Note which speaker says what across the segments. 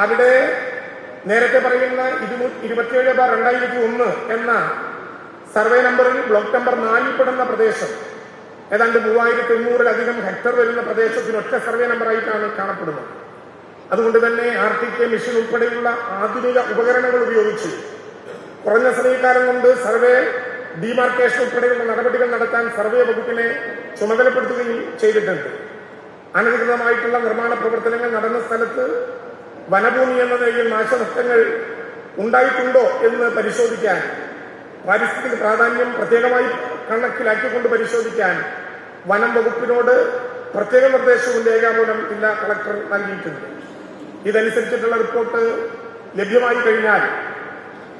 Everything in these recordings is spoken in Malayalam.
Speaker 1: അവിടെ നേരത്തെ പറയുന്ന 27/2001 എന്ന സർവേ നമ്പറിൽ ബ്ലോക്ക് നമ്പർ 4 പെടുന്ന പ്രദേശം ഏതാണ്ട് 3800-ലധികം ഹെക്ടർ വരുന്ന പ്രദേശത്തിന് ഒറ്റ സർവേ നമ്പറായിട്ടാണ് കാണപ്പെടുന്നത്. അതുകൊണ്ട് തന്നെ RTK മെഷീൻ ഉൾപ്പെടെയുള്ള ആധുനിക ഉപകരണങ്ങൾ ഉപയോഗിച്ച് കുറഞ്ഞ സമയക്കാലം കൊണ്ട് സർവേ ഡിമാർക്കേഷൻ ഉൾപ്പെടെയുള്ള നടപടികൾ നടത്താൻ സർവേ വകുപ്പിനെ ചുമതലപ്പെടുത്തുകയും ചെയ്തിട്ടുണ്ട്. അനധികൃതമായിട്ടുള്ള നിർമ്മാണ പ്രവർത്തനങ്ങൾ നടന്ന സ്ഥലത്ത് വനഭൂമി എന്ന നിലയിൽ നാശനഷ്ടങ്ങൾ ഉണ്ടായിട്ടുണ്ടോ എന്ന് പരിശോധിക്കാൻ, പാരിസ്ഥിതിക പ്രാധാന്യം പ്രത്യേകമായി കണക്കിലാക്കിക്കൊണ്ട് പരിശോധിക്കാൻ വനം വകുപ്പിനോട് പ്രത്യേക നിർദ്ദേശവും രേഖാമൂലം ജില്ലാ കളക്ടർ നൽകിയിട്ടുണ്ട്. ഇതനുസരിച്ചിട്ടുള്ള റിപ്പോർട്ട് ലഭ്യമായി കഴിഞ്ഞാൽ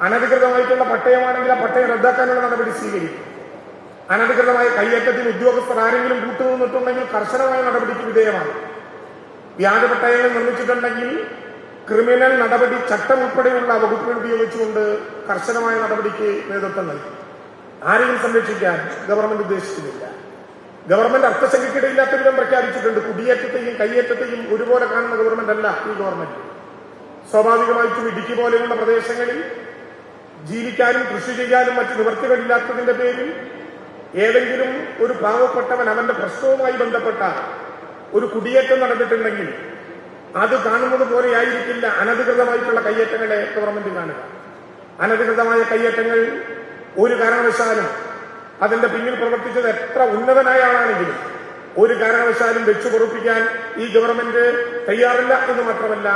Speaker 1: അനധികൃതമായിട്ടുള്ള പട്ടയമാണെങ്കിൽ ആ പട്ടയം റദ്ദാക്കാനുള്ള നടപടി സ്വീകരിക്കും. അനധികൃതമായ കയ്യേറ്റത്തിന് ഉദ്യോഗസ്ഥർ ആരെങ്കിലും കൂട്ടുനിന്നിട്ടുണ്ടെങ്കിൽ കർശനമായ നടപടിക്ക് വിധേയമാണ്. വ്യാജ പട്ടയങ്ങൾ നിർമ്മിച്ചിട്ടുണ്ടെങ്കിൽ ക്രിമിനൽ നടപടി ചട്ടം ഉൾപ്പെടെയുള്ള വകുപ്പുകൾ ഉപയോഗിച്ചുകൊണ്ട് കർശനമായ നടപടിക്ക് നേതൃത്വം നൽകും. ആരെയും സംരക്ഷിക്കാൻ ഗവൺമെന്റ് ഉദ്ദേശിക്കുന്നില്ല. ഗവൺമെന്റ് അർത്ഥശങ്കയ്ക്കിടയില്ലാത്ത വിധം പ്രഖ്യാപിച്ചിട്ടുണ്ട്. കുടിയേറ്റത്തെയും കയ്യേറ്റത്തെയും ഒരുപോലെ കാണുന്ന ഗവൺമെന്റ് അല്ല ഈ ഗവൺമെന്റ്. സ്വാഭാവികമായിട്ടും ഇടുക്കി പോലെയുള്ള പ്രദേശങ്ങളിൽ ജീവിക്കാനും കൃഷി ചെയ്യാനും മറ്റ് നിവൃത്തികളില്ലാത്തതിന്റെ പേരിൽ ഏതെങ്കിലും ഒരു പാവപ്പെട്ടവൻ അവന്റെ പ്രശ്നവുമായി ബന്ധപ്പെട്ട ഒരു കുടിയേറ്റം നടന്നിട്ടുണ്ടെങ്കിൽ അത് കാണുന്നത് പോലെയായിരിക്കില്ല അനധികൃതമായിട്ടുള്ള കയ്യേറ്റങ്ങളെ ഗവൺമെന്റ് കാണുക. അനധികൃതമായ കയ്യേറ്റങ്ങൾ ഒരു കാരണവശാലും അതിന്റെ പിന്നിൽ പ്രവർത്തിച്ചത് എത്ര ഉന്നതനായ ആളാണെങ്കിലും ഒരു കാരണവശാലും വെച്ചു പൊറുപ്പിക്കാൻ ഈ ഗവൺമെന്റ് തയ്യാറില്ല എന്ന് മാത്രമല്ല,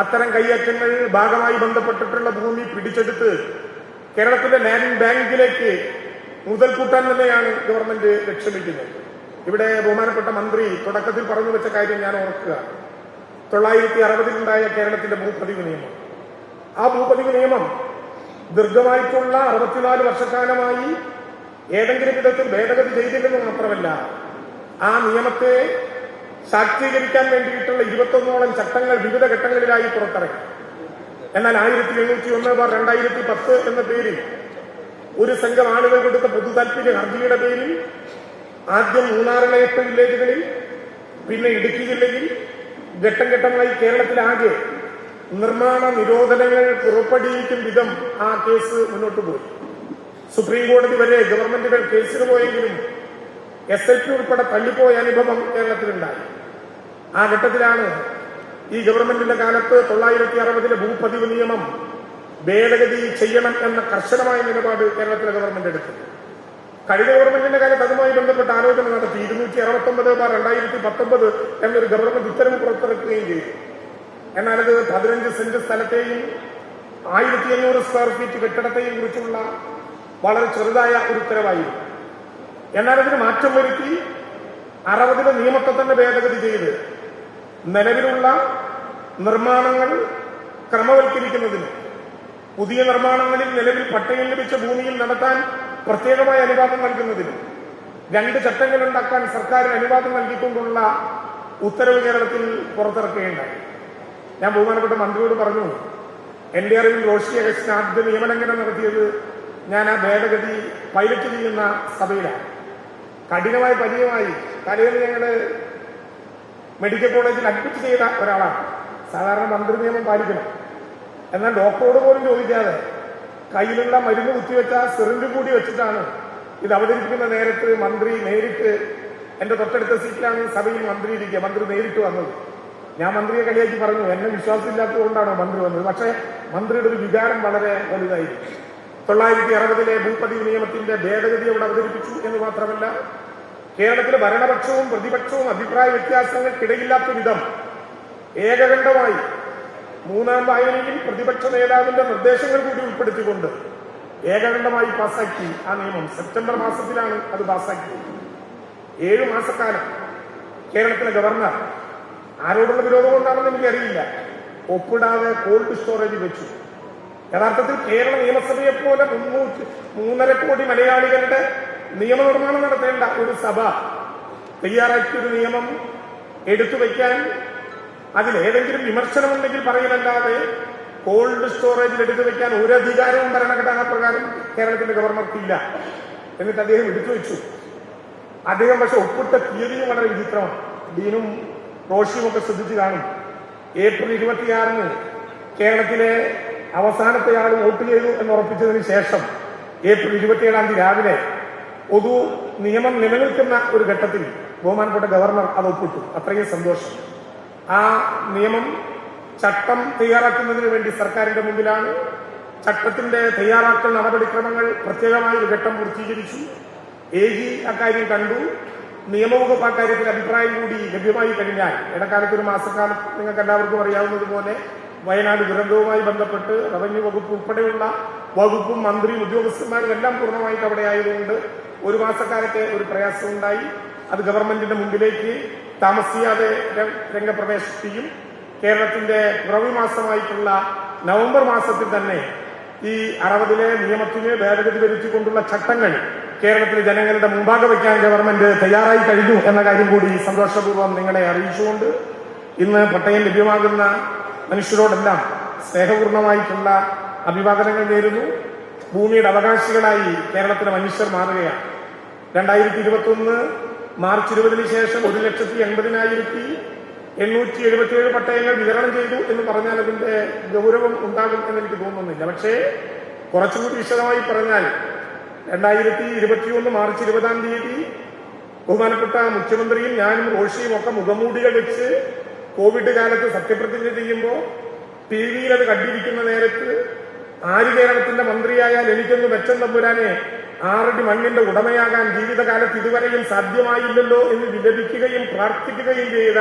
Speaker 1: അത്തരം കയ്യേറ്റങ്ങൾ ഭാഗമായി ബന്ധപ്പെട്ടിട്ടുള്ള ഭൂമി പിടിച്ചെടുത്ത് കേരളത്തിലെ ലാൻഡ് ബാങ്കിലേക്ക് മുതൽ കൂട്ടാൻ തന്നെയാണ് ഗവൺമെന്റ് ലക്ഷ്യമിക്കുന്നത്. ഇവിടെ ബഹുമാനപ്പെട്ട മന്ത്രി തുടക്കത്തിൽ പറഞ്ഞു വെച്ച കാര്യം ഞാൻ ഓർക്കുക. 1960-ലുണ്ടായ കേരളത്തിന്റെ ഭൂപതിവ് നിയമം. ആ ഭൂപതിവ് നിയമം ദീർഘമായിട്ടുള്ള 64 വർഷക്കാലമായി ഏതെങ്കിലും വിധത്തിൽ ഭേദഗതി ചെയ്തില്ലെന്ന് മാത്രമല്ല, ആ നിയമത്തെ ശാക്തീകരിക്കാൻ വേണ്ടിയിട്ടുള്ള 21ഓളം ചട്ടങ്ങൾ വിവിധ ഘട്ടങ്ങളിലായി പുറത്തിറക്കി. എന്നാൽ 1801/2010 എന്ന പേരിൽ ഒരു സംഘം ആളുകൾ കൊടുത്ത പൊതു താൽപര്യ ഹർജിയുടെ പേരിൽ ആദ്യം മൂന്നാറിലെ 8 വില്ലേജുകളിൽ, പിന്നെ ഇടുക്കി ജില്ലയിൽ ഘട്ടം ഘട്ടമായി കേരളത്തിലാകെ നിർമ്മാണ നിരോധനങ്ങൾ പുറപ്പെടുവിക്കും വിധം ആ കേസ് മുന്നോട്ട് പോയി. സുപ്രീം കോടതി വരെ ഗവൺമെന്റുകൾ കേസിന് പോയെങ്കിലും SLP ഉൾപ്പെടെ തള്ളിപ്പോയ അനുഭവം കേരളത്തിലുണ്ടായി. ആ ഘട്ടത്തിലാണ് ഈ ഗവൺമെന്റിന്റെ കാലത്ത് 1960-ലെ ഭൂപതിവ് നിയമം ഭേദഗതി ചെയ്യണം എന്ന കർശനമായ നിലപാട് കേരളത്തിലെ ഗവൺമെന്റ് എടുത്തത്. കഴിഞ്ഞ ഗവൺമെന്റിന്റെ കാലത്ത് അതുമായി ബന്ധപ്പെട്ട ആലോചന നടത്തി 269/2019 എന്നൊരു ഗവൺമെന്റ് ഉത്തരവ് പുറത്തിറക്കുകയും ചെയ്തു. എന്നാൽ അത് 15 സെന്റ് സ്ഥലത്തെയും 1500 സ്ക്വയർ ഫീറ്റ് കെട്ടിടത്തെയും കുറിച്ചുള്ള വളരെ ചെറുതായ ഒരു ഉത്തരവായിരുന്നു. എന്നാൽ അതിന് മാറ്റം വരുത്തി 60-ലെ നിയമത്തെ തന്നെ ഭേദഗതി ചെയ്ത് നിലവിലുള്ള നിർമ്മാണങ്ങൾ ക്രമവൽക്കരിക്കുന്നതിന്, പുതിയ നിർമ്മാണങ്ങളിൽ നിലവിൽ പട്ടയം ലഭിച്ച ഭൂമിയിൽ നടത്താൻ പ്രത്യേകമായ അനുവാദം നൽകുന്നതിന് 2 ചട്ടങ്ങൾ ഉണ്ടാക്കാൻ സർക്കാരിന് അനുവാദം നൽകിക്കൊണ്ടുള്ള ഉത്തരവ് കേരളത്തിൽ പുറത്തിറക്കുകയുണ്ടായി. ഞാൻ ബഹുമാനപ്പെട്ട മന്ത്രിയോട് പറഞ്ഞു, എന്റെ അറിവിൽ റോഷി അഗസ്റ്റിന് ആദ്യ നിയമലംഘനം നടത്തിയത് ഞാൻ ആ ഭേദഗതി പൈലറ്റ് ചെയ്യുന്ന സഭയിലാണ്. കഠിനമായ പരിചയമായി. തലേന്ന് ഞങ്ങള് മെഡിക്കൽ കോളേജിൽ അഡ്മിറ്റ് ചെയ്ത ഒരാളാണ്. സാധാരണ മന്ത്രി നിയമം പാലിക്കണം. എന്നാൽ ഡോക്ടറോട് പോലും ചോദിക്കാതെ കയ്യിലുള്ള മരുന്ന് കുത്തിവെച്ച സിറിഞ്ച് കൂടി വെച്ചിട്ടാണ് ഇത് അവതരിപ്പിക്കുന്ന നേരത്ത് മന്ത്രി നേരിട്ട്, എന്റെ തൊട്ടടുത്ത സീറ്റിലാണ് സഭയിൽ മന്ത്രി ഇരിക്കുക, മന്ത്രി നേരിട്ട് വന്നത്. ഞാൻ മന്ത്രിയെ കളിയാക്കി പറഞ്ഞു, എന്നെ വിശ്വാസമില്ലാത്തതുകൊണ്ടാണോ മന്ത്രി വന്നത്? പക്ഷേ മന്ത്രിയുടെ ഒരു വികാരം വളരെ വലുതായിരുന്നു. 1960-ലെ ഭൂപതിവ് നിയമത്തിന്റെ ഭേദഗതി അവിടെ അവതരിപ്പിച്ചു എന്ന് മാത്രമല്ല, കേരളത്തിലെ ഭരണപക്ഷവും പ്രതിപക്ഷവും അഭിപ്രായ വ്യത്യാസങ്ങൾക്കിടയില്ലാത്ത വിധം ഏകകണ്ഠമായി 3ാം വായനയിൽ പ്രതിപക്ഷ നേതാവിന്റെ നിർദ്ദേശങ്ങൾ കൂടി ഉൾപ്പെടുത്തിക്കൊണ്ട് ഏകകണ്ഠമായി പാസാക്കി ആ നിയമം. സെപ്റ്റംബർ മാസത്തിലാണ് അത് പാസാക്കിയത്. 7 മാസക്കാലം കേരളത്തിലെ ഗവർണർ, ആരോടുള്ള വിരോധം കൊണ്ടാണെന്ന് എനിക്കറിയില്ല, ഒപ്പിടാതെ കോൾഡ് സ്റ്റോറേജ് വെച്ചു. യഥാർത്ഥത്തിൽ കേരള നിയമസഭയെപ്പോലെ 3.5 കോടി മലയാളികളുടെ നിയമനിർമ്മാണം നടത്തേണ്ട ഒരു സഭ തയ്യാറാക്കിയൊരു നിയമം എടുത്തുവയ്ക്കാൻ അതിലേതെങ്കിലും വിമർശനമുണ്ടെങ്കിൽ പറയലല്ലാതെ കോൾഡ് സ്റ്റോറേജിൽ എടുത്തു വെക്കാൻ ഒരു അധികാരവും ഭരണഘടനാ പ്രകാരം കേരളത്തിന്റെ ഗവർണർക്കില്ല. എന്നിട്ട് അദ്ദേഹം എടുത്തു വെച്ചു. അദ്ദേഹം പക്ഷെ ഒപ്പിട്ട തീയതിയും വളരെ വിചിത്രമാണ്. ഡീനും റോഷിയും ഒക്കെ ശ്രദ്ധിച്ചു കാണും. ഏപ്രിൽ 26 കേരളത്തിലെ അവസാനത്തെ ആൾ വോട്ട് ചെയ്തു എന്ന് ഉറപ്പിച്ചതിന് ശേഷം ഏപ്രിൽ 27 രാവിലെ പൊതു നിയമം നിലനിൽക്കുന്ന ഒരു ഘട്ടത്തിൽ ബഹുമാനപ്പെട്ട ഗവർണർ അത് ഒപ്പിട്ടു. അത്രയും സന്തോഷം. ആ നിയമം ചട്ടം തയ്യാറാക്കുന്നതിന് വേണ്ടി സർക്കാരിന്റെ മുമ്പിലാണ്. ചട്ടത്തിന്റെ തയ്യാറാക്കൽ നടപടിക്രമങ്ങൾ പ്രത്യേകമായ ഒരു ഘട്ടം പൂർത്തീകരിച്ചു. AG അക്കാര്യം കണ്ടു. നിയമവകുപ്പ് അക്കാര്യത്തിൽ അഭിപ്രായം കൂടി ലഭ്യമായി കഴിഞ്ഞാൽ ഇടക്കാലത്ത് ഒരു മാസക്കാലം നിങ്ങൾക്ക് എല്ലാവർക്കും അറിയാവുന്നതുപോലെ വയനാട് ദുരന്തവുമായി ബന്ധപ്പെട്ട് റവന്യൂ വകുപ്പ് ഉൾപ്പെടെയുള്ള വകുപ്പും മന്ത്രിയും ഉദ്യോഗസ്ഥന്മാരും എല്ലാം പൂർണ്ണമായിട്ട് അവിടെ ആയതുകൊണ്ട് ഒരു മാസക്കാലത്തെ ഒരു പ്രയാസമുണ്ടായി. അത് ഗവൺമെന്റിന്റെ മുമ്പിലേക്ക് താമസിയാതെ രംഗപ്രവേശം ചെയ്യും. കേരളത്തിന്റെ പിറവി മാസമായിട്ടുള്ള നവംബർ മാസത്തിൽ തന്നെ ഈ 60-ലെ നിയമത്തിന് ഭേദഗതി വരുത്തിക്കൊണ്ടുള്ള ചട്ടങ്ങൾ കേരളത്തിലെ ജനങ്ങളുടെ മുമ്പാകെ വയ്ക്കാൻ ഗവൺമെന്റ് തയ്യാറായി കഴിഞ്ഞു എന്ന കാര്യം കൂടി സന്തോഷപൂർവ്വം നിങ്ങളെ അറിയിച്ചുകൊണ്ട് ഇന്ന് പട്ടയം ലഭ്യമാകുന്ന മനുഷ്യരോടെല്ലാം സ്നേഹപൂർണമായിട്ടുള്ള അഭിവാദനങ്ങൾ നേരുന്നു. ഭൂമിയുടെ അവകാശികളായി കേരളത്തിലെ മനുഷ്യർ മാറുകയാണ്. 2021 മാർച്ച് 20 ശേഷം 1,80,877 പട്ടയങ്ങൾ വിതരണം ചെയ്തു എന്ന് പറഞ്ഞാൽ അതിന്റെ ഗൗരവം ഉണ്ടാകും എന്ന് എനിക്ക് തോന്നുന്നില്ല. പക്ഷേ കുറച്ചുകൂടി വിശദമായി പറഞ്ഞാൽ 2021 മാർച്ച് 20 ബഹുമാനപ്പെട്ട മുഖ്യമന്ത്രിയും ഞാനും റോഷിയും ഒക്കെ മുഖമൂടികൾ വെച്ച് കോവിഡ് കാലത്ത് സത്യപ്രതിജ്ഞ ചെയ്യുമ്പോൾ TV-യിൽ അത് കണ്ടിരിക്കുന്ന നേരത്ത് ആര് കേരളത്തിന്റെ മന്ത്രിയായാൽ എനിക്കൊന്ന് മെച്ചം തമ്പുരാനെ 6 അടി മണ്ണിന്റെ ഉടമയാകാൻ ജീവിതകാലത്ത് ഇതുവരെയും സാധ്യമായില്ലല്ലോ എന്ന് വിലപിക്കുകയും പ്രാർത്ഥിക്കുകയും ചെയ്ത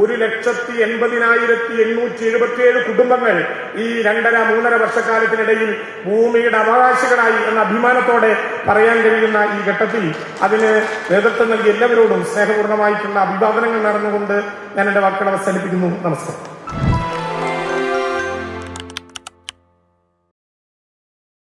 Speaker 1: 1,80,877 കുടുംബങ്ങൾ ഈ 2.5-3.5 വർഷക്കാലത്തിനിടയിൽ ഭൂമിയുടെ അവകാശികളായി എന്ന അഭിമാനത്തോടെ പറയാൻ കഴിയുന്ന ഈ ഘട്ടത്തിൽ അതിന് നേതൃത്വം നൽകിയ എല്ലാവരോടും സ്നേഹപൂർണ്ണമായിട്ടുള്ള അഭിവാദനങ്ങൾ നടന്നുകൊണ്ട് ഞാൻ എന്റെ വാക്കുകൾ അവസാനിപ്പിക്കുന്നു. നമസ്കാരം.